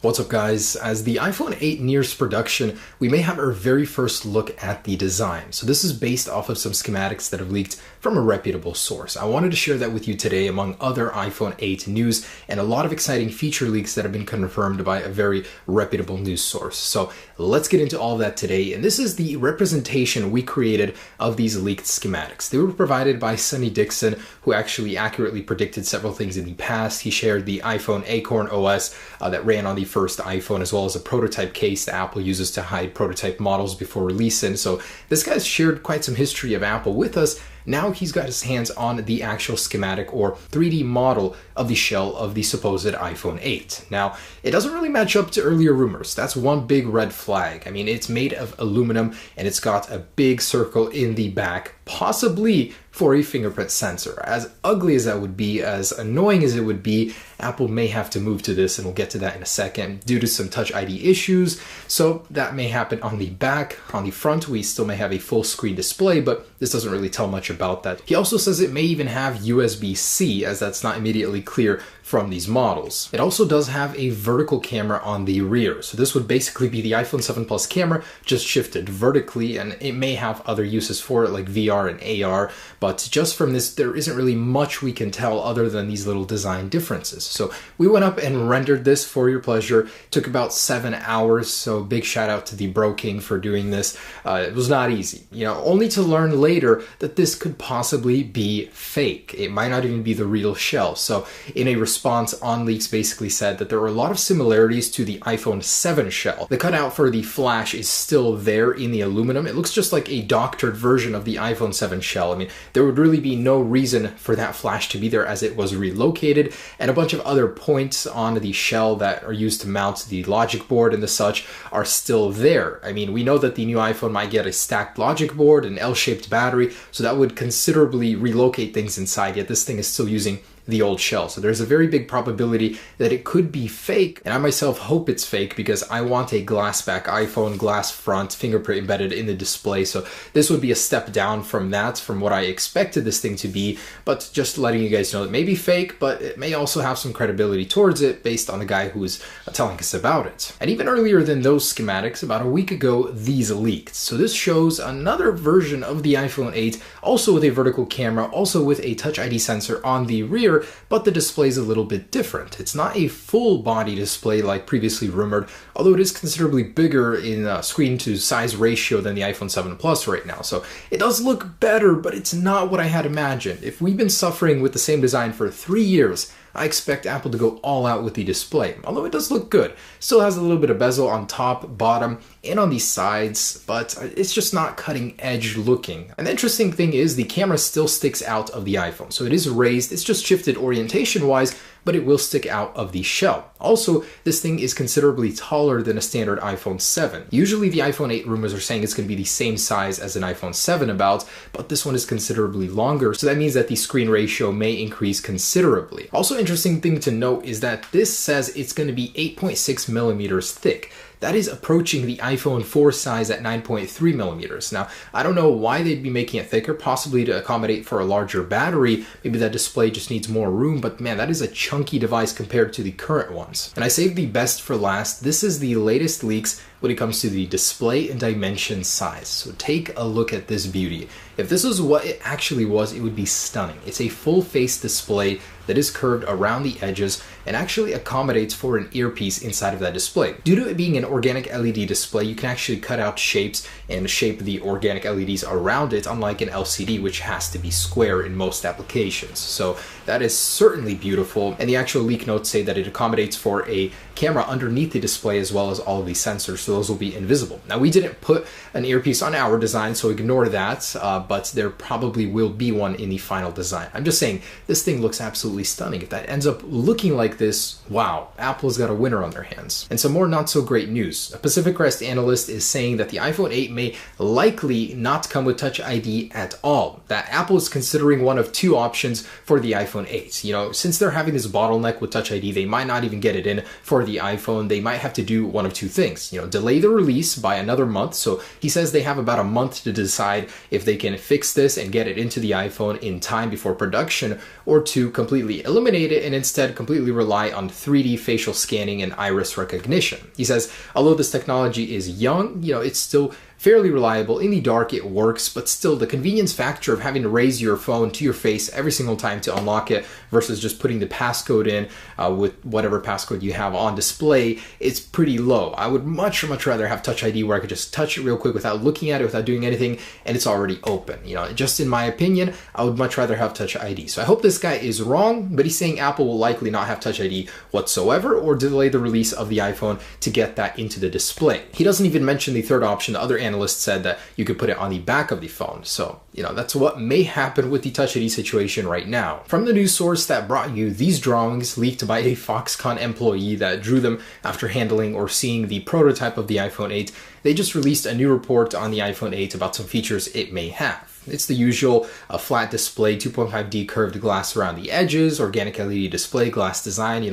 What's up guys? As the iPhone 8 nears production, we may have our very first look at the design. So this is based off of some schematics that have leaked from a reputable source. I wanted to share that with you today among other iPhone 8 news and a lot of exciting feature leaks that have been confirmed by a very reputable news source. So let's get into all of that today. And this is the representation we created of these leaked schematics. They were provided by Sonny Dixon, who actually accurately predicted several things in the past. He shared the iPhone Acorn OS that ran on the first iPhone, as well as a prototype case that Apple uses to hide prototype models before releasing. So this guy's shared quite some history of Apple with us. Now he's got his hands on the actual schematic or 3D model of the shell of the supposed iPhone 8. Now, it doesn't really match up to earlier rumors. That's one big red flag. I mean, it's made of aluminum and it's got a big circle in the back, possibly for a fingerprint sensor. As ugly as that would be, as annoying as it would be, Apple may have to move to this, and we'll get to that in a second, due to some Touch ID issues. So that may happen on the back. On the front, we still may have a full screen display, but this doesn't really tell much about that. He also says it may even have USB-C, as that's not immediately clear from these models. It also does have a vertical camera on the rear. So this would basically be the iPhone 7 Plus camera, just shifted vertically, and it may have other uses for it like VR and AR, but just from this, there isn't really much we can tell other than these little design differences. So we went up and rendered this for your pleasure. It took about 7 hours, so big shout out to the Bro King for doing this. It was not easy, only to learn later that this could possibly be fake. It might not even be the real shell. So in a response, OnLeaks basically said that there were a lot of similarities to the iPhone 7 shell. The cutout for the flash is still there in the aluminum. It looks just like a doctored version of the iPhone 7 shell. I mean, there would really be no reason for that flash to be there, as it was relocated, and a bunch of other points on the shell that are used to mount the logic board and the such are still there. I mean, we know that the new iPhone might get a stacked logic board, an L-shaped battery, so that would considerably relocate things inside, yet this thing is still using the old shell. So there's a very big probability that it could be fake, and I myself hope it's fake because I want a glass back iPhone, glass front, fingerprint embedded in the display. So this would be a step down from that, from what I expected this thing to be, but just letting you guys know it may be fake, but it may also have some credibility towards it based on the guy who is telling us about it. And even earlier than those schematics, about a week ago, these leaked. So this shows another version of the iPhone 8, also with a vertical camera, also with a Touch ID sensor on the rear, but the display is a little bit different. It's not a full body display like previously rumored, although it is considerably bigger in screen to size ratio than the iPhone 7 Plus right now. So it does look better, but it's not what I had imagined. If we've been suffering with the same design for 3 years, I expect Apple to go all out with the display, although it does look good. Still has a little bit of bezel on top, bottom, and on the sides, but it's just not cutting edge looking. And the interesting thing is the camera still sticks out of the iPhone. So it is raised, it's just shifted orientation wise, but it will stick out of the shell. Also, this thing is considerably taller than a standard iPhone 7. Usually the iPhone 8 rumors are saying it's going to be the same size as an iPhone 7 about, but this one is considerably longer, so that means that the screen ratio may increase considerably. Also, interesting thing to note is that this says it's going to be 8.6 millimeters thick. That is approaching the iPhone 4 size at 9.3 millimeters. Now, I don't know why they'd be making it thicker, possibly to accommodate for a larger battery. Maybe that display just needs more room, but man, that is a chunky device compared to the current ones. And I saved the best for last. This is the latest leaks when it comes to the display and dimension size. So take a look at this beauty. If this is what it actually was, it would be stunning. It's a full face display that is curved around the edges and actually accommodates for an earpiece inside of that display. Due to it being an organic LED display, you can actually cut out shapes and shape the organic LEDs around it, unlike an LCD, which has to be square in most applications. So that is certainly beautiful. And the actual leak notes say that it accommodates for a camera underneath the display as well as all of these sensors, so those will be invisible. Now, we didn't put an earpiece on our design, so ignore that, but there probably will be one in the final design. I'm just saying, this thing looks absolutely stunning. If that ends up looking like this, wow, Apple's got a winner on their hands. And some more not so great news. A Pacific Crest analyst is saying that the iPhone 8 may likely not come with Touch ID at all. That Apple is considering one of two options for the iPhone 8. Since they're having this bottleneck with Touch ID, they might not even get it in for the the iPhone, they might have to do one of two things. Delay the release by another month. So he says they have about a month to decide if they can fix this and get it into the iPhone in time before production, or to completely eliminate it and instead completely rely on 3D facial scanning and iris recognition. He says, although this technology is young, it's still fairly reliable. In the dark, it works, but still the convenience factor of having to raise your phone to your face every single time to unlock it versus just putting the passcode in with whatever passcode you have on display, it's pretty low. I would much rather have Touch ID where I could just touch it real quick without looking at it, without doing anything, and it's already open. Just in my opinion, I would much rather have Touch ID. So I hope this guy is wrong, but he's saying Apple will likely not have Touch ID whatsoever or delay the release of the iPhone to get that into the display. He doesn't even mention the third option. The other analyst said that you could put it on the back of the phone. So, that's what may happen with the Touch ID situation right now. From the news source that brought you these drawings leaked by a Foxconn employee that drew them after handling or seeing the prototype of the iPhone 8, they just released a new report on the iPhone 8 about some features it may have. It's the usual flat display, 2.5D curved glass around the edges, organic LED display, glass design,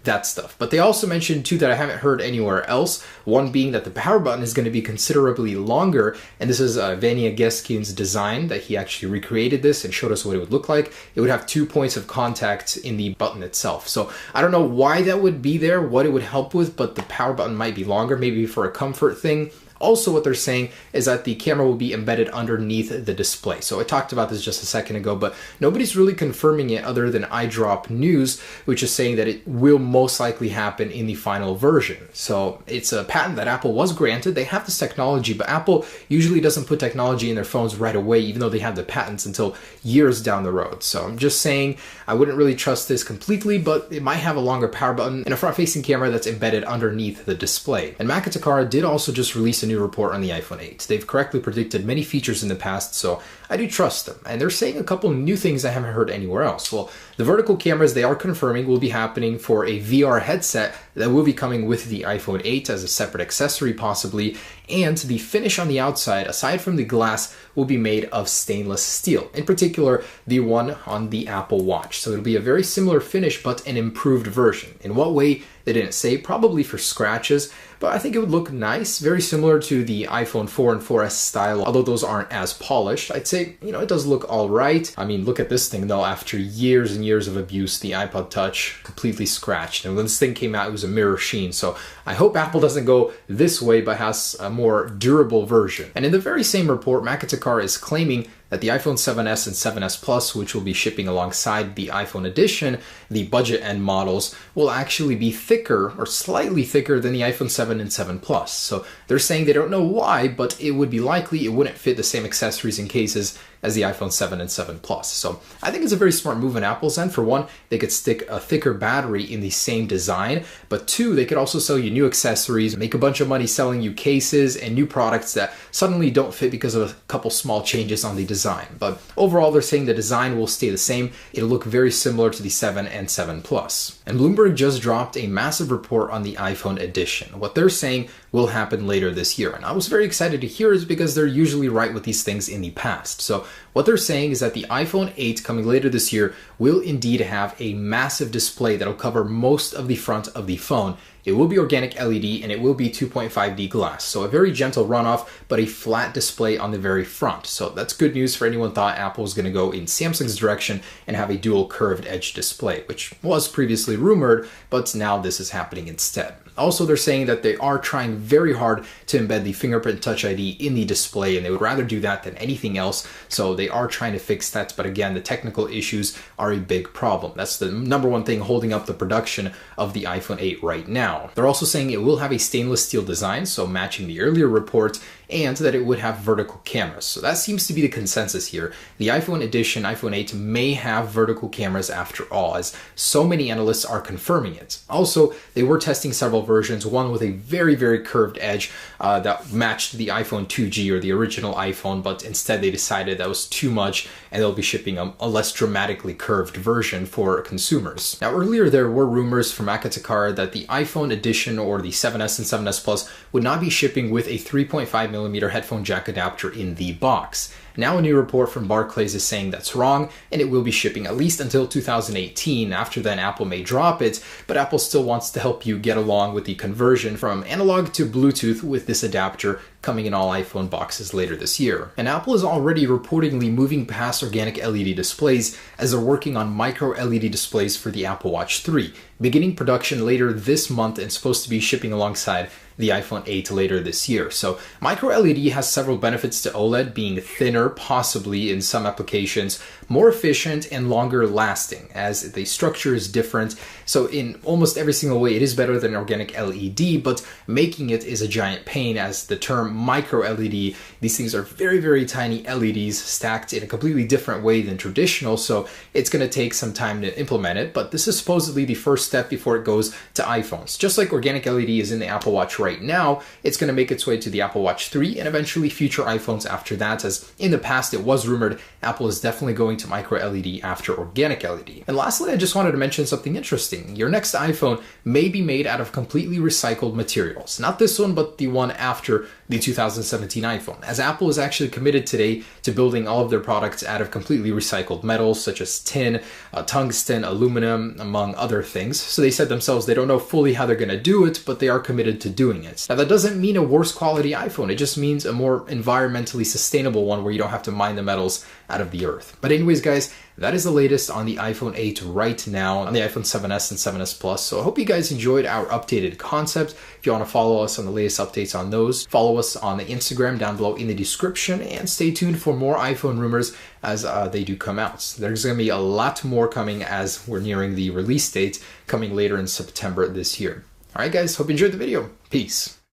that stuff. But they also mentioned two that I haven't heard anywhere else. One being that the power button is going to be considerably longer, and this is Vania Geskin's design that he actually recreated this and showed us what it would look like. It would have 2 points of contact in the button itself. So I don't know why that would be there, what it would help with, but the power button might be longer, maybe for a comfort thing. Also, what they're saying is that the camera will be embedded underneath the display. So I talked about this just a second ago, but nobody's really confirming it other than iDrop News, which is saying that it will most likely happen in the final version. So it's a patent that Apple was granted. They have this technology, but Apple usually doesn't put technology in their phones right away, even though they have the patents until years down the road. So I'm just saying I wouldn't really trust this completely, but it might have a longer power button and a front-facing camera that's embedded underneath the display. And Macatakara did also just release a new report on the iPhone 8. They've correctly predicted many features in the past, so I do trust them. And they're saying a couple new things I haven't heard anywhere else. Well, the vertical cameras they are confirming will be happening for a VR headset that will be coming with the iPhone 8 as a separate accessory possibly, and the finish on the outside, aside from the glass, will be made of stainless steel, in particular the one on the Apple Watch. So it'll be a very similar finish, but an improved version. In what way, they didn't say, probably for scratches, but I think it would look nice, very similar to the iPhone 4 and 4S style, although those aren't as polished. I'd say, it does look all right. I mean, look at this thing though, after years and years of abuse, the iPod Touch completely scratched. And when this thing came out, it was a mirror sheen. So I hope Apple doesn't go this way, but has a more durable version. And in the very same report, Macatakara is claiming that the iPhone 7S and 7S Plus, which will be shipping alongside the iPhone edition, the budget end models, will actually be thicker or slightly thicker than the iPhone 7 and 7 Plus. So they're saying they don't know why, but it would be likely it wouldn't fit the same accessories and cases as the iPhone 7 and 7 Plus. So I think it's a very smart move on Apple's end. For one, they could stick a thicker battery in the same design, but two, they could also sell you new accessories, make a bunch of money selling you cases and new products that suddenly don't fit because of a couple small changes on the design. But overall, they're saying the design will stay the same. It'll look very similar to the 7 and 7 Plus. And Bloomberg just dropped a massive report on the iPhone edition. What they're saying will happen later this year. And I was very excited to hear it because they're usually right with these things in the past. So what they're saying is that the iPhone 8 coming later this year will indeed have a massive display that'll cover most of the front of the phone. It will be organic LED and it will be 2.5D glass. So a very gentle runoff, but a flat display on the very front. So that's good news for anyone thought Apple was going to go in Samsung's direction and have a dual curved edge display, which was previously rumored, but now this is happening instead. Also, they're saying that they are trying very hard to embed the fingerprint Touch ID in the display, and they would rather do that than anything else. So they are trying to fix that, but again, the technical issues are a big problem. That's the number one thing holding up the production of the iPhone 8 right now. They're also saying it will have a stainless steel design, so matching the earlier reports, and that it would have vertical cameras. So that seems to be the consensus here. The iPhone edition, iPhone 8, may have vertical cameras after all, as so many analysts are confirming it. Also, they were testing several versions, one with a very, very curved edge that matched the iPhone 2G or the original iPhone, but instead they decided that was too much and they'll be shipping a less dramatically curved version for consumers. Now, earlier there were rumors from Macatakara that the iPhone edition or the 7S and 7S Plus would not be shipping with a 3.5mm headphone jack adapter in the box. Now a new report from Barclays is saying that's wrong, and it will be shipping at least until 2018. After then, Apple may drop it, but Apple still wants to help you get along with the conversion from analog to Bluetooth with this adapter coming in all iPhone boxes later this year. And Apple is already reportedly moving past organic LED displays as they're working on micro LED displays for the Apple Watch 3, beginning production later this month and supposed to be shipping alongside the iPhone 8 later this year. So micro LED has several benefits to OLED, being thinner, possibly in some applications, more efficient and longer lasting as the structure is different. So in almost every single way, it is better than organic LED, but making it is a giant pain as the term micro LED, these things are very, very tiny LEDs stacked in a completely different way than traditional. So it's going to take some time to implement it, but this is supposedly the first step before it goes to iPhones. Just like organic LED is in the Apple Watch right now, it's going to make its way to the Apple Watch 3 and eventually future iPhones after that, as in the past it was rumored Apple is definitely going to micro LED after organic LED. And lastly, I just wanted to mention something interesting. Your next iPhone may be made out of completely recycled materials. Not this one, but the one after the 2017 iPhone, as Apple is actually committed today to building all of their products out of completely recycled metals such as tin, tungsten, aluminum, among other things. So they said themselves they don't know fully how they're going to do it, but they are committed to doing it. Now that doesn't mean a worse quality iPhone, it just means a more environmentally sustainable one where you don't have to mine the metals out of the earth. But anyways guys, that is the latest on the iPhone 8 right now, on the iPhone 7s and 7s Plus. So I hope you guys enjoyed our updated concept. If you want to follow us on the latest updates on those, follow us on the Instagram down below in the description, and stay tuned for more iPhone rumors as they do come out. There's going to be a lot more coming as we're nearing the release date coming later in September this year. Alright guys, hope you enjoyed the video. Peace.